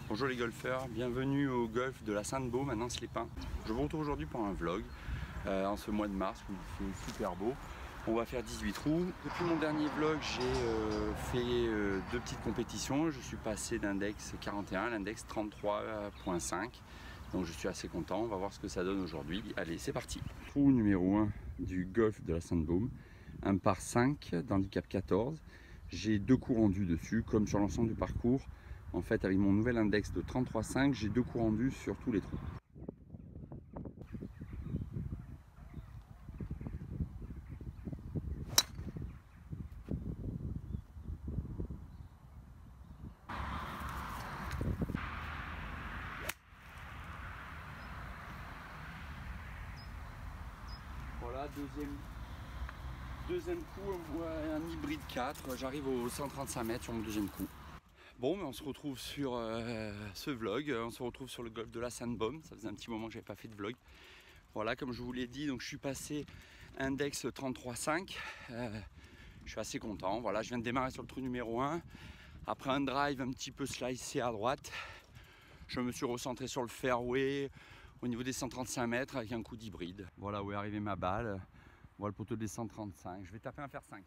Bonjour les golfeurs, bienvenue au golf de la Sainte-Baume à Nance-les-Pins. Je vous retrouve aujourd'hui pour un vlog en ce mois de mars où il fait super beau. On va faire 18 trous. Depuis mon dernier vlog, j'ai fait deux petites compétitions. Je suis passé d'index 41 à l'index 33.5. Donc je suis assez content, on va voir ce que ça donne aujourd'hui. Allez, c'est parti. Trou numéro 1 du golf de la Sainte-Baume, un par 5 d'handicap 14. J'ai deux coups rendus dessus, comme sur l'ensemble du parcours. En fait, avec mon nouvel index de 33.5, j'ai deux coups rendus sur tous les trous. Voilà, deuxième coup, un hybride 4. J'arrive aux 135 mètres sur mon deuxième coup. Bon, mais on se retrouve sur ce vlog. On se retrouve sur le golf de la Sainte-Baume. Ça faisait un petit moment que je n'avais pas fait de vlog. Voilà, comme je vous l'ai dit, donc je suis passé index 33.5. Je suis assez content. Voilà, je viens de démarrer sur le trou numéro 1. Après un drive un petit peu slicé à droite, je me suis recentré sur le fairway au niveau des 135 mètres avec un coup d'hybride. Voilà où est arrivée ma balle. Voilà le poteau des 135. Je vais taper un fer 5.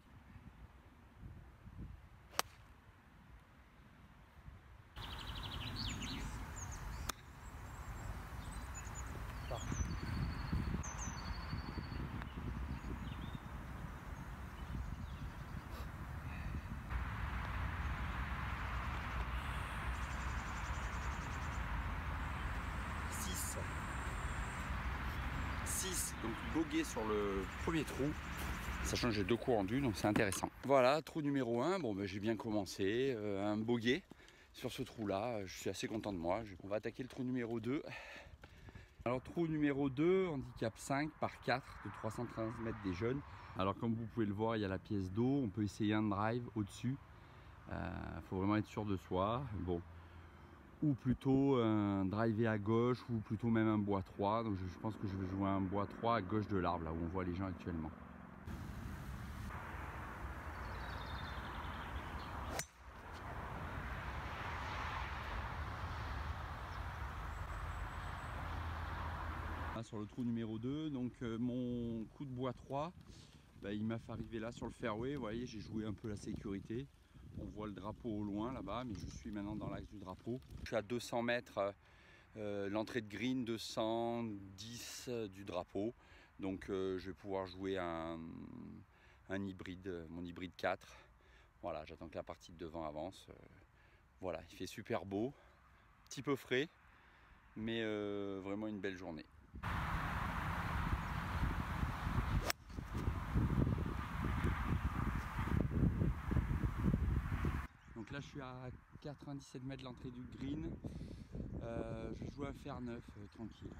Donc bogey sur le premier trou, sachant que j'ai deux coups rendus, donc c'est intéressant. Voilà, trou numéro 1, bon ben, j'ai bien commencé, un bogey sur ce trou là, je suis assez content de moi. On va attaquer le trou numéro 2. Alors trou numéro 2, handicap 5 par 4 de 313 mètres des jeunes. Alors comme vous pouvez le voir, il y a la pièce d'eau, on peut essayer un drive au-dessus. Faut vraiment être sûr de soi. Bon. Ou plutôt un drivé à gauche, ou plutôt même un bois 3. Donc je pense que je vais jouer un bois 3 à gauche de l'arbre, là où on voit les gens actuellement. Là, sur le trou numéro 2, donc mon coup de bois 3, il m'a fait arriver là sur le fairway. Vous voyez, j'ai joué un peu la sécurité. On voit le drapeau au loin là-bas, mais je suis maintenant dans l'axe du drapeau. Je suis à 200 mètres. L'entrée de green 210 du drapeau, donc je vais pouvoir jouer un hybride, mon hybride 4. Voilà, j'attends que la partie de devant avance. Voilà, il fait super beau, petit peu frais, mais vraiment une belle journée. Donc là je suis à 97 mètres de l'entrée du green. Je joue un fer 9 tranquille.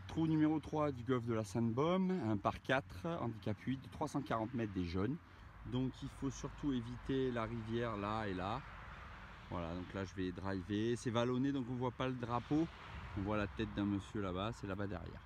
Trou numéro 3 du golf de la Sainte-Baume, un par 4, handicap 8, de 340 mètres des jeunes. Donc il faut surtout éviter la rivière là et là. Voilà, donc là je vais driver. C'est vallonné, donc on voit pas le drapeau. On voit la tête d'un monsieur là-bas, c'est là-bas derrière.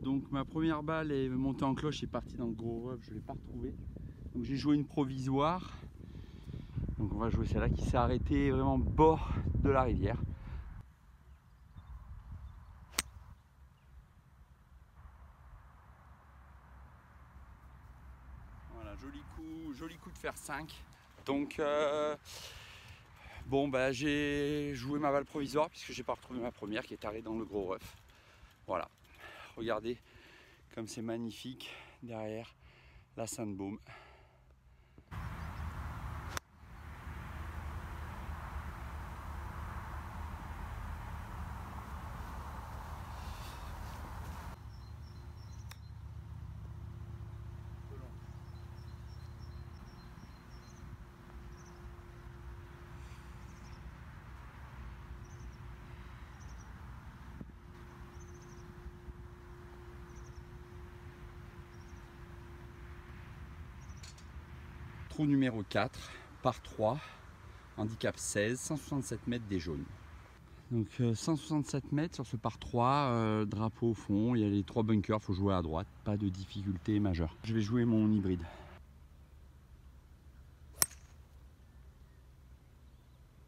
Donc ma première balle est montée en cloche et partie dans le gros rough, je ne l'ai pas retrouvée. Donc j'ai joué une provisoire. Donc on va jouer celle-là qui s'est arrêtée vraiment bord de la rivière. Voilà, joli coup de fer 5. Donc bon j'ai joué ma balle provisoire puisque j'ai pas retrouvé ma première qui est arrêtée dans le gros rough. Voilà, regardez comme c'est magnifique derrière la Sainte-Baume. Trou numéro 4, par 3, handicap 16, 167 mètres des jaunes. Donc 167 mètres sur ce par 3, drapeau au fond, il y a les 3 bunkers, il faut jouer à droite, pas de difficulté majeure. Je vais jouer mon hybride.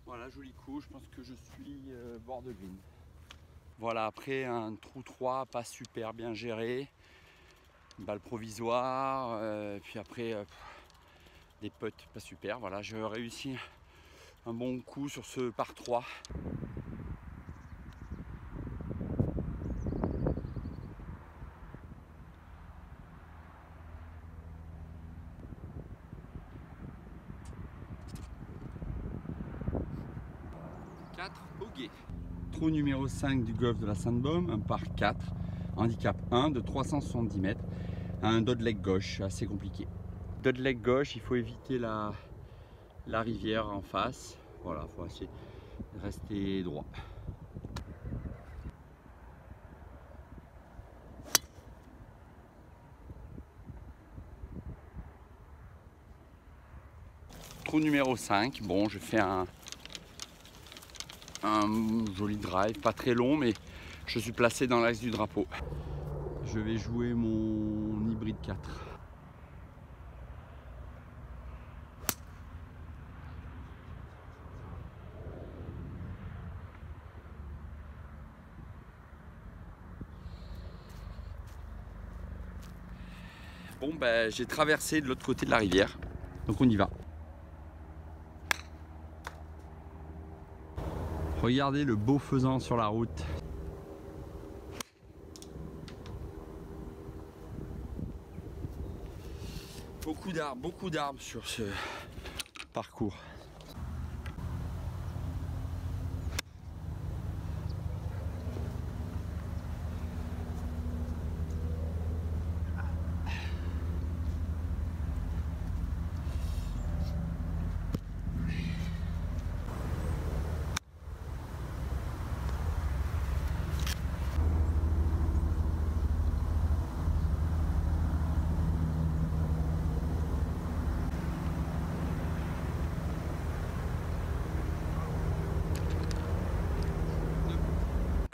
Voilà, joli coup, je pense que je suis bord de green. Voilà, après un trou 3, pas super bien géré, une balle provisoire, puis après des putts pas super. Voilà, j'ai réussi un bon coup sur ce par 3. Bogey. Trou numéro 5 du golf de la Sandbaume, un par 4, handicap 1 de 370 mètres, un dodleg gauche, assez compliqué. Dodleg gauche, il faut éviter la rivière en face, voilà, il faut essayer de rester droit. Trou numéro 5, bon, je fais un joli drive, pas très long, mais je suis placé dans l'axe du drapeau. Je vais jouer mon hybride 4. Bon, ben, j'ai traversé de l'autre côté de la rivière, donc on y va. Regardez le beau faisan sur la route. Beaucoup d'arbres sur ce parcours.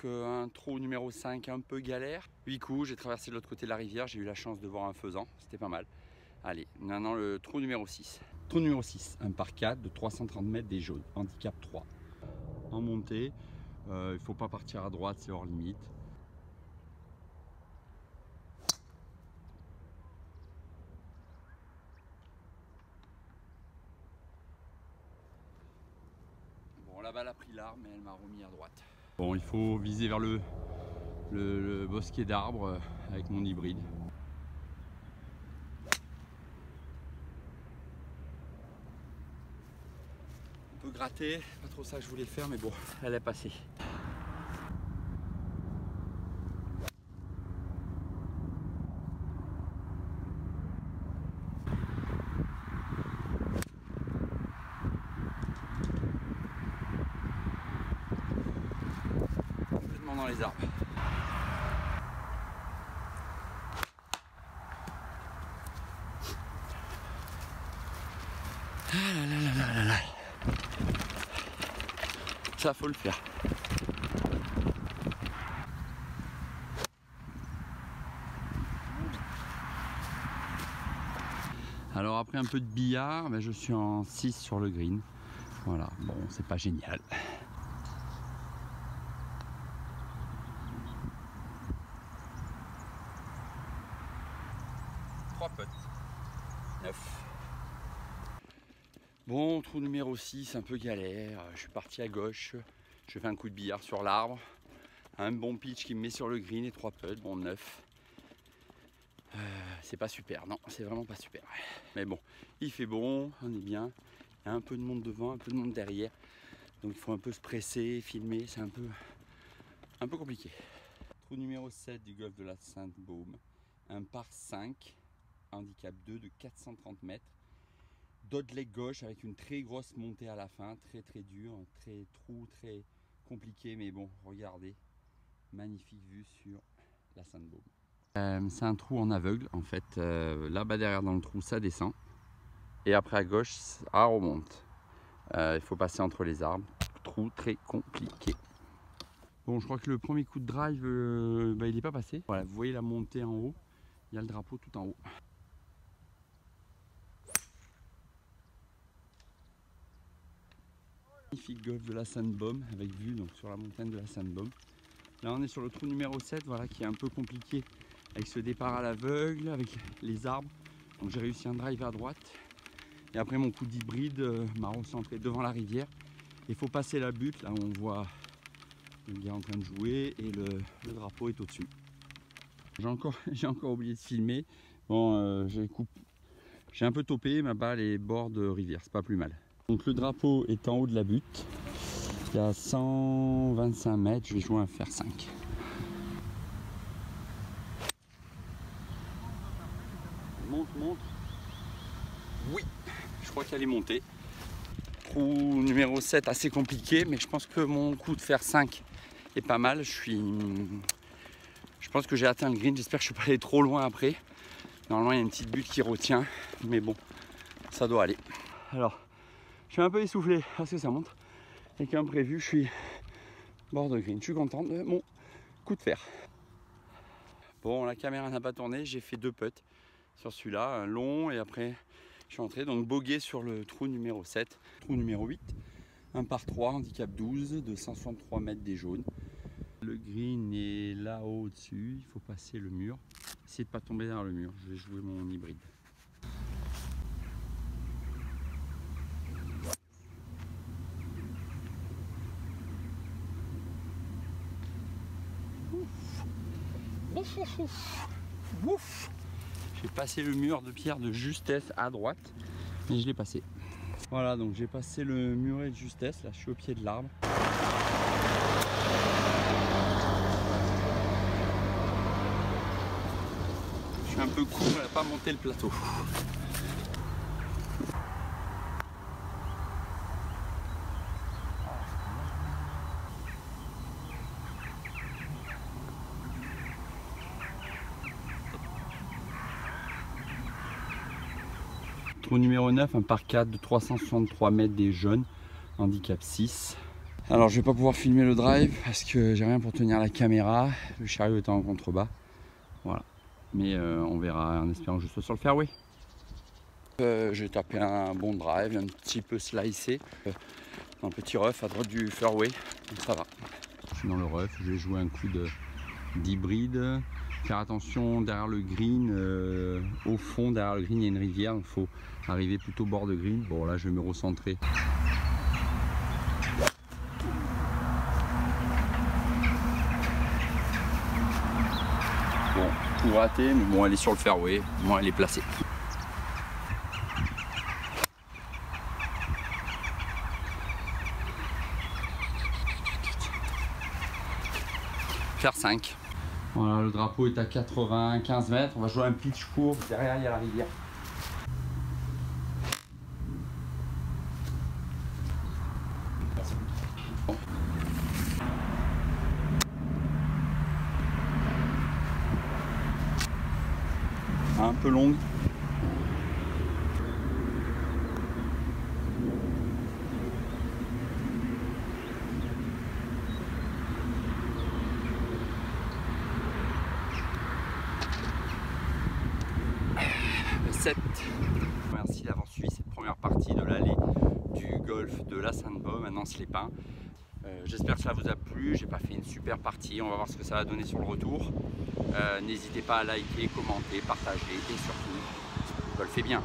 Un trou numéro 5 un peu galère. 8 coups, j'ai traversé de l'autre côté de la rivière, j'ai eu la chance de voir un faisan, c'était pas mal. Allez, maintenant le trou numéro 6. Trou numéro 6, un par 4 de 330 mètres des jaunes, handicap 3. En montée, il ne faut pas partir à droite, c'est hors limite. Bon, la balle a pris l'arbre, mais elle m'a remis à droite. Bon, il faut viser vers le bosquet d'arbres avec mon hybride. Un peu gratté, pas trop ça que je voulais faire, mais bon, elle est passée. Complètement dans les arbres. Ah là là là là là. Ça, faut le faire. Alors après un peu de billard, ben je suis en 6 sur le green. Voilà, bon, c'est pas génial. Trois putts. 9. Bon, trou numéro 6, un peu galère. Je suis parti à gauche. Je fais un coup de billard sur l'arbre. Un bon pitch qui me met sur le green et 3 putts. Bon, 9. C'est pas super, non, c'est vraiment pas super. Mais bon, il fait bon, on est bien. Il y a un peu de monde devant, un peu de monde derrière. Donc il faut un peu se presser, filmer, c'est un peu compliqué. Trou numéro 7 du golf de la Sainte-Baume. Un par 5, handicap 2 de 430 mètres. Dodleg gauche avec une très grosse montée à la fin, très dur, très trou, très compliqué, mais bon, regardez, magnifique vue sur la Sainte-Baume. C'est un trou en aveugle en fait, là-bas derrière dans le trou ça descend, Et après à gauche, ça remonte. Il faut passer entre les arbres. Trou très compliqué. Bon, je crois que le premier coup de drive, il n'est pas passé. Voilà, vous voyez la montée en haut. Il y a le drapeau tout en haut. Magnifique golf de la Sandbom avec vue donc sur la montagne de la Sandbom. Là on est sur le trou numéro 7, voilà, qui est un peu compliqué avec ce départ à l'aveugle, avec les arbres. Donc j'ai réussi un drive à droite. Et après mon coup d'hybride m'a recentré devant la rivière. Il faut passer la butte, là où on voit le gars en train de jouer et le drapeau est au-dessus. J'ai encore oublié de filmer. Bon, j'ai un peu topé, ma balle est bord de rivière, c'est pas plus mal. Donc le drapeau est en haut de la butte. Il y a 125 mètres, je vais jouer un fer 5. Monte. Oui, je crois qu'elle est montée. Trou numéro 7 assez compliqué, mais je pense que mon coup de fer 5 est pas mal. Je pense que j'ai atteint le green, j'espère que je ne suis pas allé trop loin après. Normalement il y a une petite butte qui retient, mais bon, ça doit aller. Alors, je suis un peu essoufflé parce que ça monte. Et comme prévu, je suis bord de green. Je suis content de mon coup de fer. Bon, la caméra n'a pas tourné, j'ai fait 2 putts sur celui-là, un long et après je suis entré. Donc bogey sur le trou numéro 7, trou numéro 8, un par 3, handicap 12 de 163 mètres des jaunes. Le green est là-haut au-dessus, il faut passer le mur. Essayez de ne pas tomber derrière le mur, je vais jouer mon hybride. Ouf. J'ai passé le mur de pierre de justesse à droite et je l'ai passé. Voilà, donc j'ai passé le muret de justesse, là je suis au pied de l'arbre. Je suis un peu court, elle n'a pas monté le plateau. Trou numéro 9, un par 4 de 363 mètres des jaunes, handicap 6. Alors je vais pas pouvoir filmer le drive parce que j'ai rien pour tenir la caméra, le chariot est en contrebas. Voilà, mais on verra en espérant que je sois sur le fairway. J'ai tapé un bon drive, un petit peu slicé, un petit rough à droite du fairway, donc ça va. Je suis dans le rough, je vais jouer un coup d'hybride. Faire attention derrière le green, au fond derrière le green il y a une rivière, il faut arriver plutôt bord de green. Bon là je vais me recentrer. Bon, tout raté, mais bon elle est sur le fairway, moi elle est placée. Faire 5. Voilà, le drapeau est à 95 mètres, on va jouer un pitch court, derrière il y a la rivière. Un peu longue. Merci d'avoir suivi cette première partie de l'allée du golf de la Sandbom à Nance-les-Pins. J'espère que ça vous a plu, j'ai pas fait une super partie, on va voir ce que ça va donner sur le retour. N'hésitez pas à liker, commenter, partager et surtout, golfez bien.